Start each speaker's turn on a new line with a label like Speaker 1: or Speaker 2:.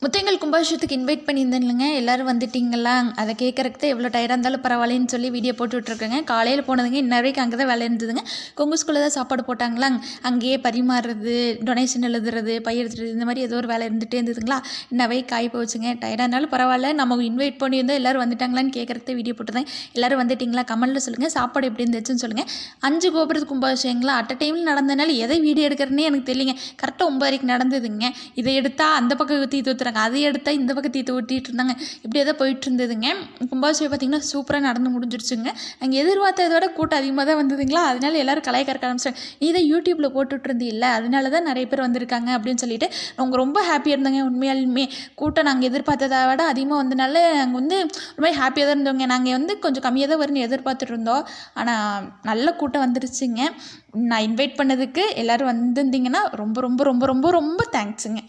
Speaker 1: முத்தையங்கள் கும்பாபிஷேகத்துக்கு invite பண்ணியிருந்தேன் இல்லைங்க, எல்லோரும் வந்துட்டிங்களா? அதை கேட்குறக்கு தான் எவ்வளோ டயர்டாக இருந்தாலும் பரவாயில்லன்னு சொல்லி வீடியோ போட்டு விட்ருக்கேங்க. காலையில் போனதுங்க, இன்ன வரைக்கும் அங்கே தான் வேலை இருந்ததுங்க. கொங்கு ஸ்கூலில் தான் சாப்பாடு போட்டாங்களாங்க, அங்கேயே பரிமாறுறது, டொனேஷன் எழுதுறது, பை எடுத்துறது, இந்த மாதிரி ஏதோ ஒரு வேலை இருந்துகிட்டே இருந்ததுங்களா, இன்ன வரைக்கும் காய் போச்சுங்க. டயர்டாக இருந்தாலும் பரவாயில்ல, நம்ம இன்வைட் பண்ணியிருந்தோம், எல்லோரும் வந்துட்டாங்களான்னு கேட்குறக்கு தான் வீடியோ போட்டுருந்தேன். எல்லோரும் வந்துட்டிங்களா? கமெண்ட்டில் சொல்லுங்கள். சாப்பாடு எப்படி இருந்துச்சுன்னு சொல்லுங்கள். 5 கோபுரத்து கும்பாபிஷேகங்களா அட் அ டைமில் நடந்ததுனால எதை வீடியோ எடுக்கிறதுனே எனக்கு தெரியலிங்க. கரெக்டாக 9 வரைக்கும் நடந்ததுங்க. இதை எடுத்தால் அந்த பக்கம் தீ ஊற்றுறாங்க, அதை எடுத்தால் இந்த பக்கம் தீத்து ஊட்டிகிட்டு இருந்தாங்க. இப்படியே தான் போயிட்டு இருந்ததுங்க. கும்பாபிஷேகம் பார்த்திங்கன்னா சூப்பராக நடந்து முடிஞ்சிருச்சுங்க. அங்கே எதிர்பார்த்ததை விட கூட்டம் அதிகமாக தான் வந்ததுங்களா, அதனால எல்லோரும் கலாய்க்க ஆரம்பிச்சிட்டாங்க. நீ தான் யூடியூப்பில் போட்டுட்ருந்தில்ல, அதனால தான் நிறைய பேர் வந்திருக்காங்க அப்படின்னு சொல்லிட்டு அவங்க ரொம்ப ஹாப்பியாக இருந்தாங்க. உண்மையாலுமே கூட்டம் நாங்கள் எதிர்பார்த்ததை விட அதிகமாக வந்தனால நாங்கள் வந்து ரொம்ப ஹாப்பியாக தான் இருந்தோங்க. நாங்கள் கொஞ்சம் கம்மியாக தான் வரும்னு எதிர்பார்த்துட்டு இருந்தோம், ஆனால் நல்ல கூட்டம் வந்துருச்சுங்க. நான் இன்வைட் பண்ணதுக்கு எல்லோரும் வந்திருந்தீங்கன்னா ரொம்ப ரொம்ப ரொம்ப ரொம்ப ரொம்ப தேங்க்ஸுங்க.